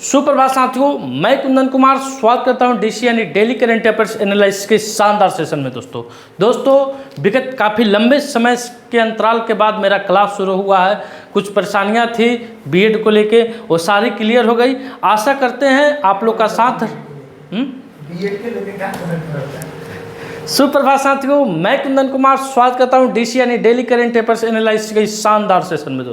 सुप्रभात साथियों, मैं कुंदन कुमार स्वागत करता हूं डीसी यानी डेली करंट अफेयर्स एनालिसिस के शानदार सेशन में। दोस्तों विगत काफ़ी लंबे समय के अंतराल के बाद मेरा क्लास शुरू हुआ है। कुछ परेशानियां थी बीएड को लेके, वो सारी क्लियर हो गई। आशा करते हैं आप लोग का साथ। बीएड के लेके क्या करना। सुप्रभात साथियों, मैं कुंदन कुमार स्वागत करता हूं डीसी यानी डेली करंट अफेयर्स एनालिसिस के इस शानदार सेशन में।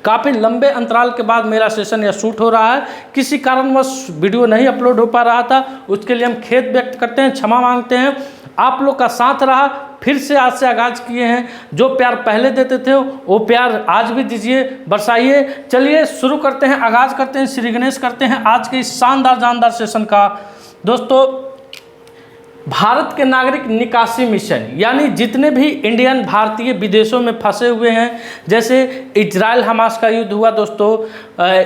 काफ़ी लंबे अंतराल के बाद मेरा सेशन यह शूट हो रहा है। किसी कारणवश वीडियो नहीं अपलोड हो पा रहा था, उसके लिए हम खेद व्यक्त करते हैं, क्षमा मांगते हैं। आप लोग का साथ रहा, फिर से आज से आगाज़ किए हैं। जो प्यार पहले देते थे वो प्यार आज भी दीजिए, बरसाइए। चलिए शुरू करते हैं, आगाज़ करते हैं, श्री गणेश करते हैं आज के इस शानदार जानदार सेशन का। दोस्तों, भारत के नागरिक निकासी मिशन यानी जितने भी इंडियन भारतीय विदेशों में फंसे हुए हैं, जैसे इजराइल हमास का युद्ध हुआ दोस्तों,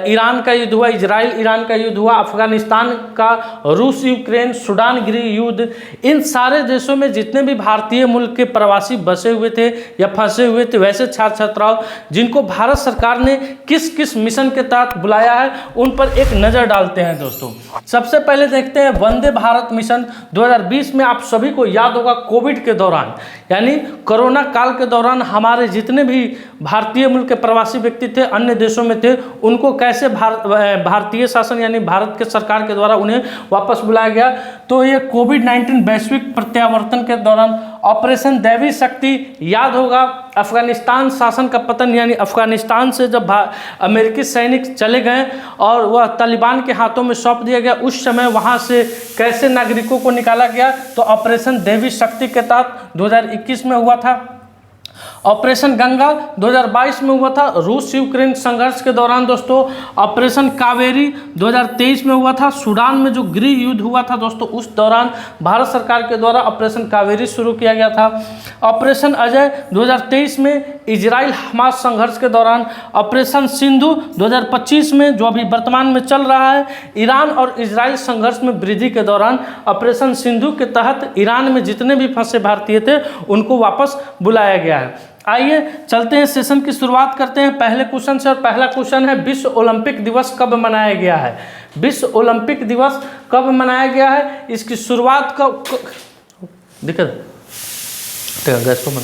ईरान का युद्ध हुआ, इजराइल ईरान का युद्ध हुआ, अफगानिस्तान का, रूस यूक्रेन, सूडान गृह युद्ध, इन सारे देशों में जितने भी भारतीय मुल्क के प्रवासी बसे हुए थे या फंसे हुए थे, वैसे छात्र छात्राओं जिनको भारत सरकार ने किस किस मिशन के तहत बुलाया है उन पर एक नज़र डालते हैं। दोस्तों सबसे पहले देखते हैं वंदे भारत मिशन 2020 में। आप सभी को याद होगा कोविड के दौरान यानी कोरोना काल के दौरान हमारे जितने भी भारतीय मुल्क के प्रवासी व्यक्ति थे, अन्य देशों में थे, उनको कैसे भारतीय शासन यानी भारत के सरकार के द्वारा उन्हें वापस बुलाया गया। तो ये कोविड-19 वैश्विक प्रत्यावर्तन के दौरान ऑपरेशन दैवी शक्ति, याद होगा अफगानिस्तान शासन का पतन यानी अफगानिस्तान से जब अमेरिकी सैनिक चले गए और वह तालिबान के हाथों में सौंप दिया गया, उस समय वहाँ से कैसे नागरिकों को निकाला गया। तो ऑपरेशन देवी शक्ति के तहत 2021 में हुआ था। ऑपरेशन गंगा 2022 में हुआ था रूस यूक्रेन संघर्ष के दौरान। दोस्तों ऑपरेशन कावेरी 2023 में हुआ था, सूडान में जो गृह युद्ध हुआ था दोस्तों, उस दौरान भारत सरकार के द्वारा ऑपरेशन कावेरी शुरू किया गया था। ऑपरेशन अजय 2023 में इजराइल हमास संघर्ष के दौरान। ऑपरेशन सिंधु 2025 में जो अभी वर्तमान में चल रहा है, ईरान और इजराइल संघर्ष में वृद्धि के दौरान ऑपरेशन सिंधु के तहत ईरान में जितने भी फंसे भारतीय थे उनको वापस बुलाया गया है। आइए चलते हैं, सेशन की शुरुआत करते हैं पहले क्वेश्चन से। और पहला क्वेश्चन है, विश्व ओलंपिक दिवस कब मनाया गया है? विश्व ओलंपिक दिवस कब मनाया गया है? इसकी शुरुआत कब गैस को बंद।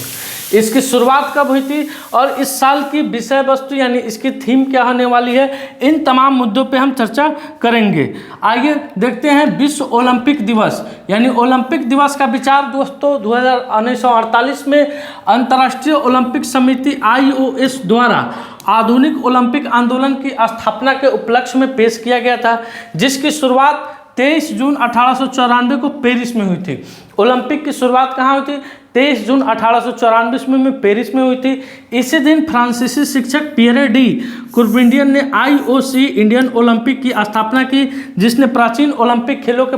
इसकी शुरुआत कब हुई थी और इस साल की विषय वस्तु यानी इसकी थीम क्या होने वाली है, इन तमाम मुद्दों पे हम चर्चा करेंगे। आइए देखते हैं विश्व ओलंपिक दिवस यानी ओलंपिक दिवस का विचार दोस्तों 1948 में अंतर्राष्ट्रीय ओलंपिक समिति IOS द्वारा आधुनिक ओलंपिक आंदोलन की स्थापना के उपलक्ष्य में पेश किया गया था, जिसकी शुरुआत 23 जून 1894 को पेरिस में हुई थी। ओलंपिक की शुरुआत कहाँ हुई थी? 23 जून 1894 में पेरिस में हुई थी। इसी दिन फ्रांसीसी शिक्षक पियरे डी कुरबिंडियन ने IOC इंडियन ओलंपिक की स्थापना की, जिसने प्राचीन ओलंपिक खेलों के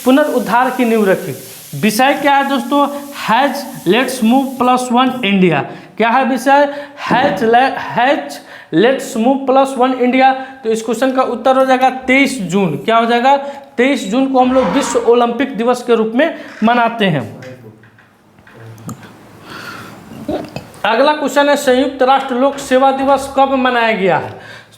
पुनरुद्धार की नींव रखी। विषय क्या है दोस्तों? Has let's move +1 India. क्या है विषय? Has let's move +1 India. तो इस क्वेश्चन का उत्तर हो जाएगा 23 जून। क्या हो जाएगा? 23 जून को हम लोग विश्व ओलंपिक दिवस के रूप में मनाते हैं। अगला क्वेश्चन है, संयुक्त राष्ट्र लोक सेवा दिवस कब मनाया गया है?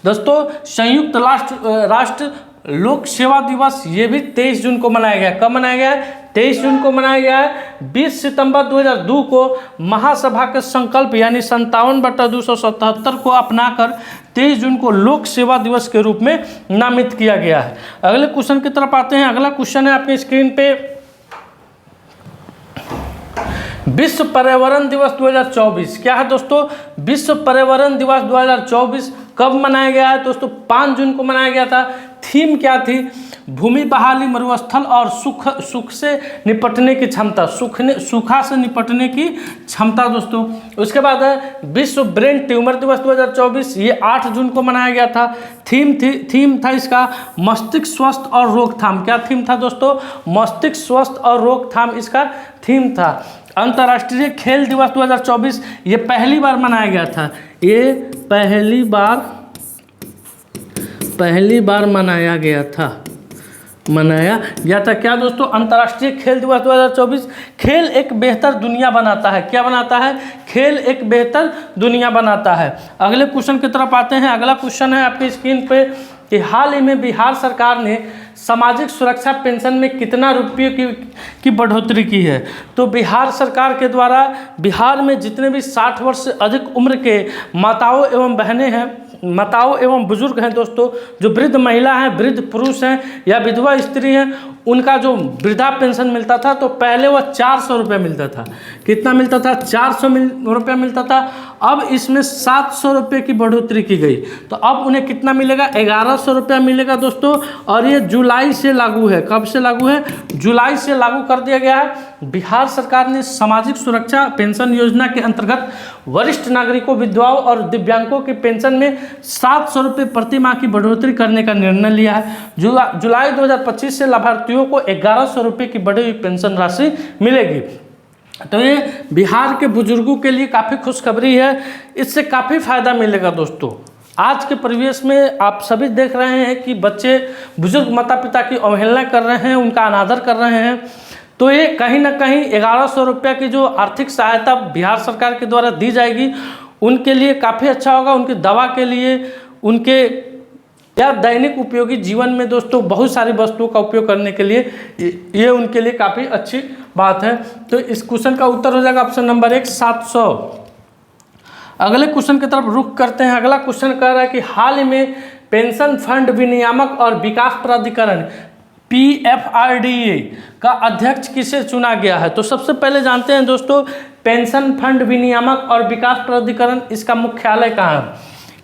दोस्तों संयुक्त राष्ट्र लोक सेवा दिवस ये भी 23 जून को मनाया गया है। कब मनाया गया है? 23 जून को मनाया गया है। 20 सितंबर 2002 को महासभा के संकल्प यानी 57/277 को अपनाकर 23 जून को लोक सेवा दिवस के रूप में नामित किया गया है। अगले क्वेश्चन की तरफ आते हैं। अगला क्वेश्चन है आपकी स्क्रीन पे, विश्व पर्यावरण दिवस 2024। क्या है दोस्तों? विश्व पर्यावरण दिवस 2024 कब मनाया गया है दोस्तों? 5 जून को मनाया गया था। थीम क्या थी? भूमि बहाली, मरुस्थल और सुख से निपटने की क्षमता, सूखा से निपटने की क्षमता दोस्तों। उसके बाद है विश्व ब्रेन ट्यूमर दिवस 2024, ये 8 जून को मनाया गया था। थीम था इसका मस्तिष्क स्वस्थ और रोकथाम। क्या थीम था दोस्तों? मस्तिष्क स्वस्थ और रोकथाम इसका थीम था। अंतर्राष्ट्रीय खेल दिवस 2024 ये पहली बार मनाया गया था। ये पहली बार मनाया गया था। क्या दोस्तों? अंतर्राष्ट्रीय खेल दिवस 2024। खेल एक बेहतर दुनिया बनाता है। क्या बनाता है? खेल एक बेहतर दुनिया बनाता है। अगले क्वेश्चन की तरफ आते हैं। अगला क्वेश्चन है आपकी स्क्रीन पे, कि हाल ही में बिहार सरकार ने सामाजिक सुरक्षा पेंशन में कितना रुपये की बढ़ोतरी की है। तो बिहार सरकार के द्वारा बिहार में जितने भी 60 वर्ष से अधिक उम्र के माताओं एवं बहनें हैं, माताओं एवं बुजुर्ग हैं दोस्तों, जो वृद्ध महिला हैं, वृद्ध पुरुष हैं या विधवा स्त्री हैं, उनका जो वृद्धा पेंशन मिलता था तो पहले वह 400 रुपये मिलता था। कितना मिलता था? 400 रुपये मिलता था। अब इसमें 700 रुपये की बढ़ोतरी की गई, तो अब उन्हें कितना मिलेगा? 1100 रुपया मिलेगा दोस्तों। और ये जुलाई से लागू है। कब से लागू है? जुलाई से लागू कर दिया गया है। बिहार सरकार ने सामाजिक सुरक्षा पेंशन योजना के अंतर्गत वरिष्ठ नागरिकों, विधवाओं और दिव्यांगों की पेंशन में 700 रुपये प्रति माह की बढ़ोतरी करने का निर्णय लिया है। जुलाई 2025 से लाभार्थियों को 1100 रुपये की बढ़ी हुई पेंशन राशि मिलेगी। तो ये बिहार के बुजुर्गों के लिए काफ़ी खुशखबरी है, इससे काफ़ी फायदा मिलेगा दोस्तों। आज के परिवेश में आप सभी देख रहे हैं कि बच्चे बुजुर्ग माता पिता की अवहेलना कर रहे हैं, उनका अनादर कर रहे हैं। तो ये कहीं ना कहीं 1100 रुपये की जो आर्थिक सहायता बिहार सरकार के द्वारा दी जाएगी, उनके लिए काफ़ी अच्छा होगा। उनकी दवा के लिए, उनके या दैनिक उपयोगी जीवन में दोस्तों बहुत सारी वस्तुओं का उपयोग करने के लिए ये उनके लिए काफ़ी अच्छी बात है। तो इस क्वेश्चन का उत्तर हो जाएगा ऑप्शन नंबर 1, 700। अगले क्वेश्चन की तरफ रुख करते हैं। अगला क्वेश्चन कह रहा है कि हाल ही में पेंशन फंड विनियामक और विकास प्राधिकरण PFRDA का अध्यक्ष किसे चुना गया है। तो सबसे पहले जानते हैं दोस्तों, पेंशन फंड विनियामक और विकास प्राधिकरण, इसका मुख्यालय कहाँ है।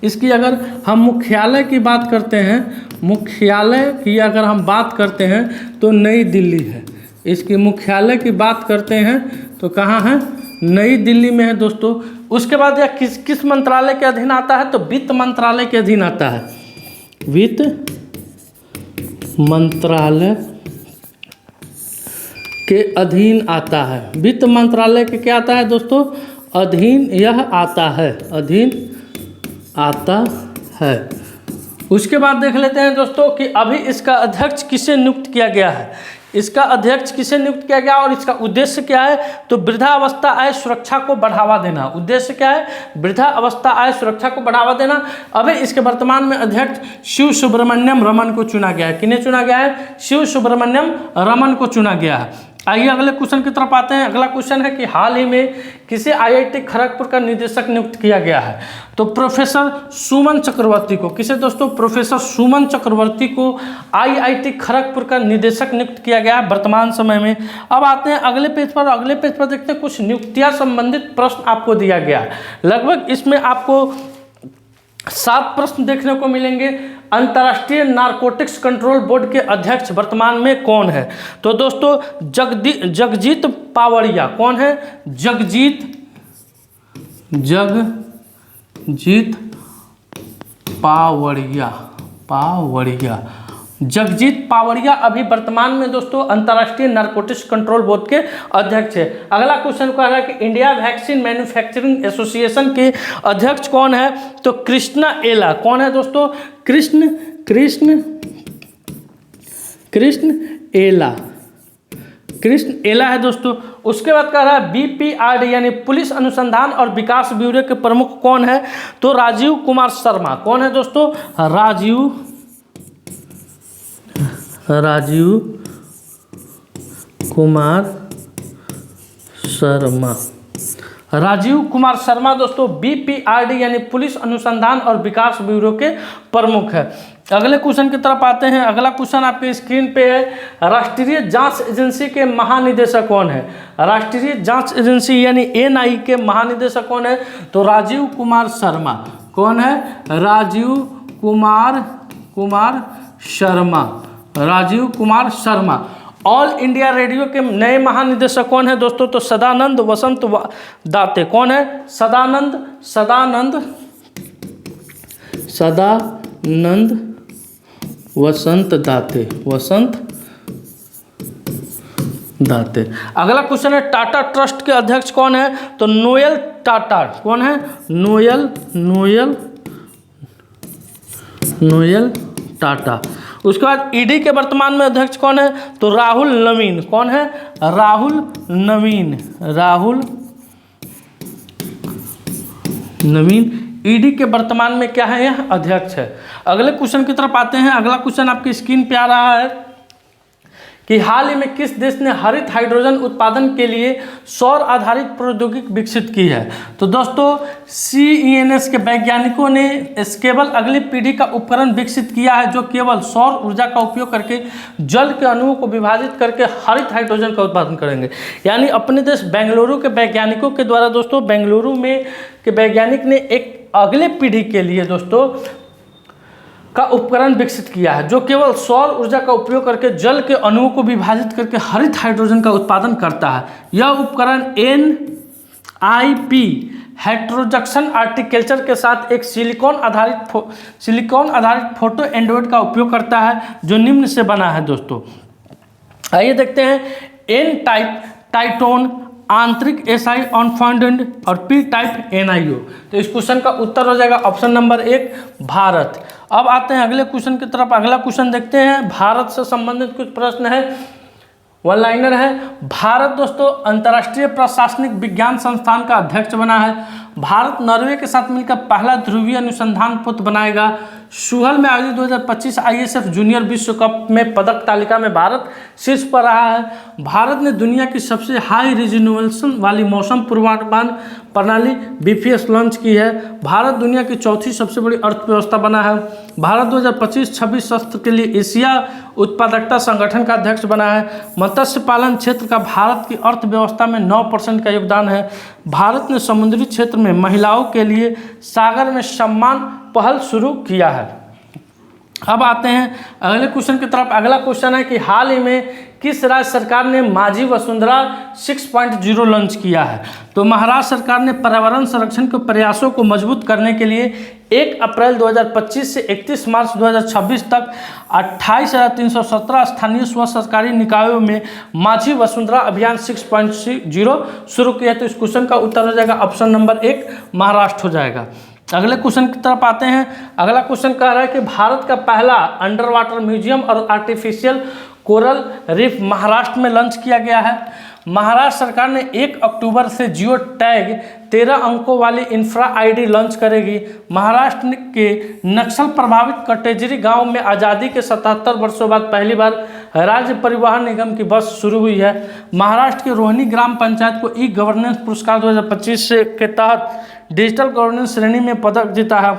इसकी अगर हम मुख्यालय की बात करते हैं, मुख्यालय की अगर हम बात करते हैं तो नई दिल्ली है। इसकी मुख्यालय की बात करते हैं तो कहाँ है? नई दिल्ली में है दोस्तों। उसके बाद यह किस मंत्रालय के अधीन आता है? तो वित्त मंत्रालय के अधीन आता है। वित्त मंत्रालय के अधीन आता है। वित्त मंत्रालय के क्या आता है दोस्तों? अधीन यह आता है, अधीन आता है। उसके बाद देख लेते हैं दोस्तों कि अभी इसका अध्यक्ष किसे नियुक्त किया गया है। इसका अध्यक्ष किसे नियुक्त किया गया और इसका उद्देश्य क्या है? तो वृद्धावस्था आय सुरक्षा को बढ़ावा देना। उद्देश्य क्या है? वृद्धावस्था आय सुरक्षा को बढ़ावा देना। अभी इसके वर्तमान में अध्यक्ष शिव सुब्रमण्यम रमन को चुना गया है। किन्हें चुना गया है? शिव सुब्रमण्यम रमन को चुना गया है। आइए अगले क्वेश्चन की तरफ आते हैं। अगला क्वेश्चन है कि हाल ही में किसे IIT खड़गपुर का निदेशक नियुक्त किया गया है। तो प्रोफेसर सुमन चक्रवर्ती को। किसे दोस्तों? प्रोफेसर सुमन चक्रवर्ती को IIT खड़गपुर का निदेशक नियुक्त किया गया है वर्तमान समय में। अब आते हैं अगले पेज पर। अगले पेज पर देखते हैं कुछ नियुक्तियां संबंधित प्रश्न आपको दिया गया है। लगभग इसमें आपको 7 प्रश्न देखने को मिलेंगे। अंतर्राष्ट्रीय नारकोटिक्स कंट्रोल बोर्ड के अध्यक्ष वर्तमान में कौन है? तो दोस्तों जगजीत पावड़िया। कौन है? जगजीत पावड़िया। जगजीत पावड़िया अभी वर्तमान में दोस्तों अंतर्राष्ट्रीय नारकोटिक्स कंट्रोल बोर्ड के अध्यक्ष है। अगला क्वेश्चन कह रहा है कि इंडिया वैक्सीन मैन्युफैक्चरिंग एसोसिएशन के अध्यक्ष कौन है? तो कृष्ण एला। कौन है दोस्तों? कृष्ण एला है दोस्तों। उसके बाद कह रहा है BPRD यानी पुलिस अनुसंधान और विकास ब्यूरो के प्रमुख कौन है? तो राजीव कुमार शर्मा। कौन है दोस्तों? राजीव कुमार शर्मा। राजीव कुमार शर्मा दोस्तों BPRD यानी पुलिस अनुसंधान और विकास ब्यूरो के प्रमुख है। अगले क्वेश्चन की तरफ आते हैं। अगला क्वेश्चन आपके स्क्रीन पे है, राष्ट्रीय जांच एजेंसी के महानिदेशक कौन है? राष्ट्रीय जांच एजेंसी यानी NI के महानिदेशक कौन है? तो राजीव कुमार शर्मा। कौन है? Rajiv Kumar Sharma. All India radio के नए महानिदेशक कौन है दोस्तों? तो सदानंद वसंत दाते। कौन है? सदानंद वसंत दाते। अगला क्वेश्चन है टाटा ट्रस्ट के अध्यक्ष कौन है? तो नोएल टाटा। कौन है? नोएल टाटा। उसके बाद ED के वर्तमान में अध्यक्ष कौन है? तो राहुल नवीन। कौन है? राहुल नवीन। ईडी के वर्तमान में क्या है, यह अध्यक्ष है। अगले क्वेश्चन की तरफ आते हैं। अगला क्वेश्चन आपकी स्क्रीन पे आ रहा है कि हाल ही में किस देश ने हरित हाइड्रोजन उत्पादन के लिए सौर आधारित प्रौद्योगिकी विकसित की है। तो दोस्तों CENS के वैज्ञानिकों ने केवल अगली पीढ़ी का उपकरण विकसित किया है जो केवल सौर ऊर्जा का उपयोग करके जल के अणुओं को विभाजित करके हरित हाइड्रोजन का उत्पादन करेंगे। यानी अपने देश बेंगलुरु के वैज्ञानिकों के द्वारा दोस्तों बेंगलुरु में के वैज्ञानिक ने एक अगले पीढ़ी के लिए दोस्तों का उपकरण विकसित किया है जो केवल सौर ऊर्जा का उपयोग करके जल के अणुओं को विभाजित करके हरित हाइड्रोजन का उत्पादन करता है। यह उपकरण NIP हेट्रोजक्शन आर्टिकल्चर के साथ एक सिलिकॉन आधारित फोटो एंडोइड का उपयोग करता है जो निम्न से बना है। दोस्तों आइए देखते हैं। N टाइप टाइटोन आंतरिक SI अनफाउंडेड और P टाइप NiO। तो इस क्वेश्चन का उत्तर हो जाएगा ऑप्शन नंबर 1 भारत। अब आते हैं अगले क्वेश्चन की तरफ। अगला क्वेश्चन देखते हैं। भारत से संबंधित कुछ प्रश्न है, वन लाइनर है। भारत दोस्तों अंतर्राष्ट्रीय प्रशासनिक विज्ञान संस्थान का अध्यक्ष बना है। भारत नॉर्वे के साथ मिलकर पहला ध्रुवीय अनुसंधान पोत बनाएगा। सुहल में आयोजित 2025 ISF जूनियर विश्व कप में पदक तालिका में भारत शीर्ष पर रहा है। भारत ने दुनिया की सबसे हाई रिजोल्यूशन वाली मौसम पूर्वानुमान प्रणाली BPS लॉन्च की है। भारत दुनिया की चौथी सबसे बड़ी अर्थव्यवस्था बना है। भारत 2025-26 सत्र के लिए एशिया उत्पादकता संगठन का अध्यक्ष बना है। मत्स्य पालन क्षेत्र का भारत की अर्थव्यवस्था में 9% का योगदान है। भारत ने समुद्री क्षेत्र में महिलाओं के लिए सागर में सम्मान पहल शुरू किया है। अब आते हैं अगले क्वेश्चन की तरफ। अगला क्वेश्चन है कि हाल ही में किस राज्य सरकार ने माझी वसुंधरा 6.0 लॉन्च किया है। तो महाराष्ट्र सरकार ने पर्यावरण संरक्षण के प्रयासों को मजबूत करने के लिए 1 अप्रैल 2025 से 31 मार्च 2026 तक 28,317 स्थानीय स्व सरकारी निकायों में माझी वसुंधरा अभियान 6.0 शुरू किया है। तो इस क्वेश्चन का उत्तर हो जाएगा ऑप्शन नंबर 1 महाराष्ट्र हो जाएगा। अगले क्वेश्चन की तरफ आते हैं। अगला क्वेश्चन कह रहा है कि भारत का पहला अंडर वाटर म्यूजियम और आर्टिफिशियल कोरल रीफ महाराष्ट्र में लॉन्च किया गया है। महाराष्ट्र सरकार ने 1 अक्टूबर से जियो टैग 13 अंकों वाली इंफ्रा ID लॉन्च करेगी। महाराष्ट्र के नक्सल प्रभावित कटेजरी गांव में आज़ादी के 77 वर्षों बाद पहली बार राज्य परिवहन निगम की बस शुरू हुई है। महाराष्ट्र के रोहिणी ग्राम पंचायत को ई-गवर्नेंस पुरस्कार 2025 के तहत डिजिटल गवर्नेंस श्रेणी में पदक जीता है।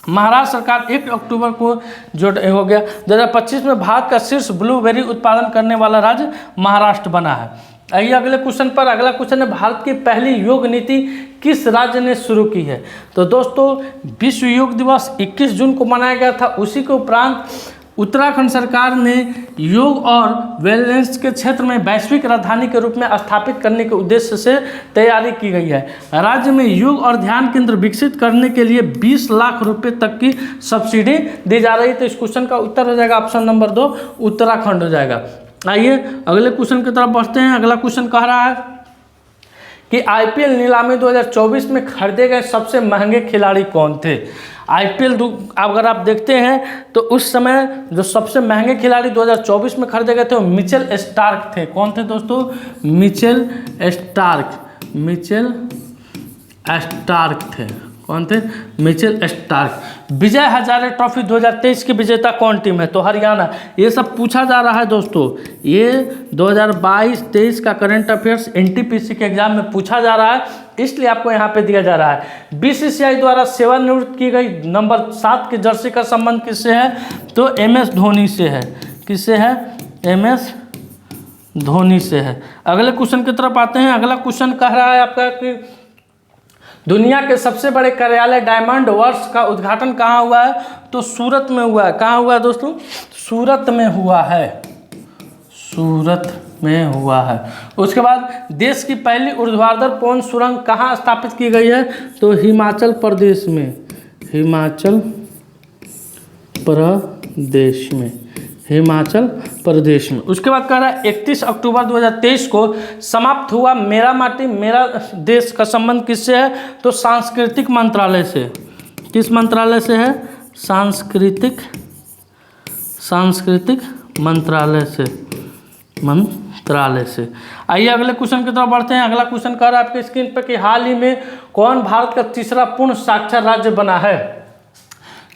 महाराष्ट्र सरकार 1 अक्टूबर को जो हो गया 2025 में भारत का शीर्ष ब्लूबेरी उत्पादन करने वाला राज्य महाराष्ट्र बना है। आइए अगले क्वेश्चन पर। अगला क्वेश्चन है भारत की पहली योग नीति किस राज्य ने शुरू की है। तो दोस्तों विश्व योग दिवस 21 जून को मनाया गया था। उसी के उपरांत उत्तराखंड सरकार ने योग और वेलनेस के क्षेत्र में वैश्विक राजधानी के रूप में स्थापित करने के उद्देश्य से तैयारी की गई है। राज्य में योग और ध्यान केंद्र विकसित करने के लिए 20 लाख रुपए तक की सब्सिडी दी जा रही है। तो इस क्वेश्चन का उत्तर हो जाएगा ऑप्शन नंबर 2 उत्तराखंड हो जाएगा। आइए अगले क्वेश्चन की तरफ बढ़ते हैं। अगला क्वेश्चन कह रहा है कि IPL नीलामी 2024 में खरीदे गए सबसे महंगे खिलाड़ी कौन थे। IPL अगर आप देखते हैं तो उस समय जो सबसे महंगे खिलाड़ी 2024 में खरीदे गए थे वो मिचेल स्टार्क थे। कौन थे दोस्तों? मिचेल स्टार्क थे। कौन थे? Mitchell Starc. Vijay Hazare trophy 2023 की विजेता कौन टीम है? तो हरियाणा। ये सब पूछा जा रहा है दोस्तों। ये 2022-23 का करंट अफेयर्स NTPC के एग्जाम में पूछा जा रहा है, इसलिए आपको यहाँ पे दिया जा रहा है। BCCI द्वारा सेवानिवृत्त की गई नंबर 7 की जर्सी का संबंध किससे है? तो MS धोनी से है। किससे है? MS धोनी से है। अगले क्वेश्चन की तरफ आते हैं। अगला क्वेश्चन कह रहा है आपका कि दुनिया के सबसे बड़े कार्यालय डायमंड वर्क्स का उद्घाटन कहाँ हुआ है? तो सूरत में हुआ है। कहाँ हुआ है दोस्तों? सूरत में हुआ है। सूरत में हुआ है। उसके बाद देश की पहली ऊर्ध्वाधर पवन सुरंग कहाँ स्थापित की गई है? तो हिमाचल प्रदेश में। हिमाचल प्रदेश में। उसके बाद कह रहा है 31 अक्टूबर 2023 को समाप्त हुआ मेरा माटी मेरा देश का संबंध किससे है? तो सांस्कृतिक मंत्रालय से। किस मंत्रालय से है? सांस्कृतिक मंत्रालय से। आइए अगले क्वेश्चन की तरफ बढ़ते हैं। अगला क्वेश्चन कह रहा है आपके स्क्रीन पर कि हाल ही में कौन भारत का तीसरा पूर्ण साक्षर राज्य बना है?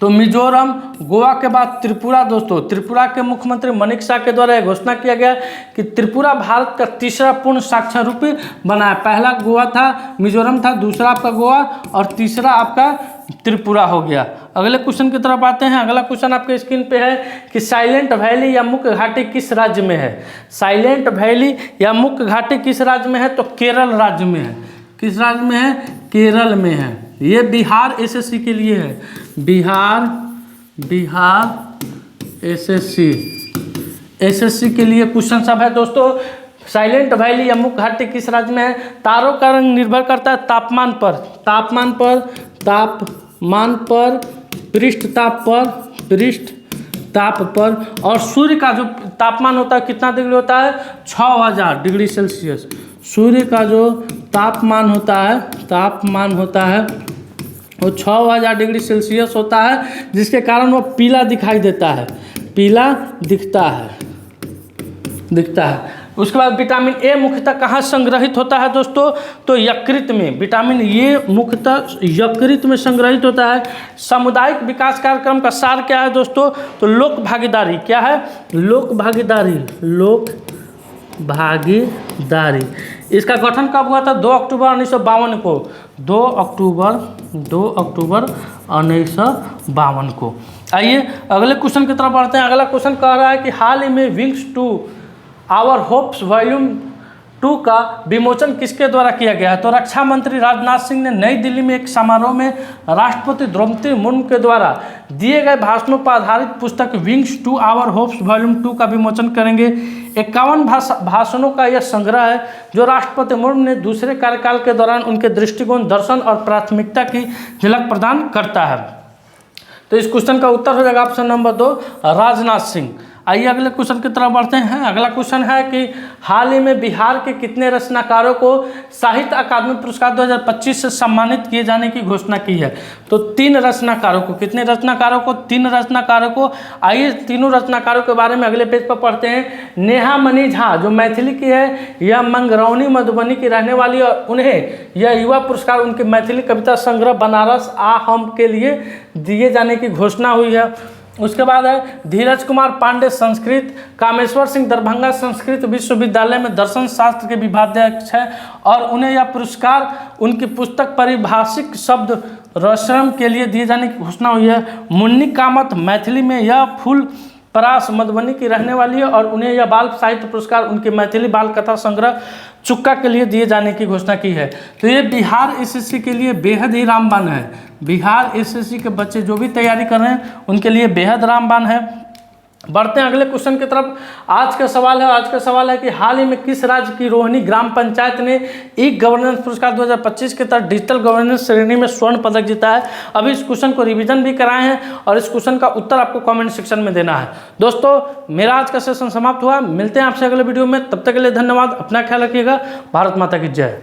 तो मिजोरम, गोवा के बाद त्रिपुरा। दोस्तों त्रिपुरा के मुख्यमंत्री मनिक शाह के द्वारा यह घोषणा किया गया कि त्रिपुरा भारत का तीसरा पूर्ण साक्षर बना है। पहला गोवा था, मिजोरम था, दूसरा आपका गोवा और तीसरा आपका त्रिपुरा हो गया। अगले क्वेश्चन की तरफ आते हैं। अगला क्वेश्चन आपके स्क्रीन पे है कि साइलेंट वैली या मुख्य घाटी किस राज्य में है? साइलेंट वैली या मुख्य घाटी किस राज्य में है? तो केरल राज्य में है। किस राज्य में है? केरल में है। ये बिहार एसएससी के लिए है। बिहार एसएससी के लिए क्वेश्चन सब है। दोस्तों साइलेंट वैली या मुख्य घाटी किस राज्य में है? तारों का रंग निर्भर करता है तापमान पर, पृष्ठ ताप पर और सूर्य का जो तापमान होता है कितना डिग्री होता है? 6000 डिग्री सेल्सियस। सूर्य का जो तापमान होता है वो 6000 डिग्री सेल्सियस होता है, जिसके कारण वो पीला दिखाई देता है, पीला दिखता है। उसके बाद विटामिन ए मुख्यतः कहाँ संग्रहित होता है दोस्तों? तो यकृत में। विटामिन ए मुख्यतः यकृत में संग्रहित होता है। सामुदायिक विकास कार्यक्रम का सार क्या है दोस्तों? तो लोक भागीदारी। क्या है? लोक भागीदारी। इसका गठन कब हुआ था? 2 अक्टूबर 1952 को। 2 अक्टूबर 1952 को। आइए अगले क्वेश्चन की तरफ बढ़ते हैं। अगला क्वेश्चन कह रहा है कि हाल ही में wings to our hopes volume 2 का विमोचन किसके द्वारा किया गया है? तो रक्षा मंत्री राजनाथ सिंह ने नई दिल्ली में एक समारोह में राष्ट्रपति द्रौपदी मुर्मू के द्वारा दिए गए भाषणों पर आधारित पुस्तक wings to our hopes volume 2 का विमोचन करेंगे। 51 भाषणों का यह संग्रह है जो राष्ट्रपति मुर्मू ने दूसरे कार्यकाल के दौरान उनके दृष्टिकोण, दर्शन और प्राथमिकता की झलक प्रदान करता है। तो इस क्वेश्चन का उत्तर हो जाएगा ऑप्शन नंबर 2 राजनाथ सिंह। आइए अगले क्वेश्चन की तरफ बढ़ते हैं। अगला क्वेश्चन है कि हाल ही में बिहार के कितने रचनाकारों को साहित्य अकादमी पुरस्कार 2025 से सम्मानित किए जाने की घोषणा की है? तो 3 रचनाकारों को। कितने रचनाकारों को? 3 रचनाकारों को। आइए तीनों रचनाकारों के बारे में अगले पेज पर पढ़ते हैं। नेहा मणि झा जो मैथिली की है, यह मंगरौनी मधुबनी की रहने वाली और उन्हें यह युवा पुरस्कार उनके मैथिली कविता संग्रह बनारस आ हम के लिए दिए जाने की घोषणा हुई है। उसके बाद है धीरज कुमार पांडे संस्कृत, कामेश्वर सिंह दरभंगा संस्कृत विश्वविद्यालय में दर्शन शास्त्र के विभागाध्यक्ष है और उन्हें यह पुरस्कार उनकी पुस्तक पारिभाषिक शब्द रचना के लिए दिए जाने की घोषणा हुई है। मुन्नी कामत मैथिली में, यह फूल परास मधुबनी की रहने वाली है और उन्हें यह बाल साहित्य पुरस्कार उनके मैथिली बाल कथा संग्रह चुक्का के लिए दिए जाने की घोषणा की है। तो ये बिहार एसएससी के लिए बेहद ही रामबाण है। बिहार एसएससी के बच्चे जो भी तैयारी कर रहे हैं उनके लिए बेहद रामबाण है। बढ़ते हैं अगले क्वेश्चन की तरफ। आज का सवाल है कि हाल ही में किस राज्य की रोहिणी ग्राम पंचायत ने ई गवर्नेंस पुरस्कार 2025 के तहत डिजिटल गवर्नेंस श्रेणी में स्वर्ण पदक जीता है? अभी इस क्वेश्चन को रिवीजन भी कराए हैं और इस क्वेश्चन का उत्तर आपको कमेंट सेक्शन में देना है। दोस्तों मेरा आज का सेशन समाप्त हुआ। मिलते हैं आपसे अगले वीडियो में, तब तक के लिए धन्यवाद। अपना ख्याल रखिएगा। भारत माता की जय।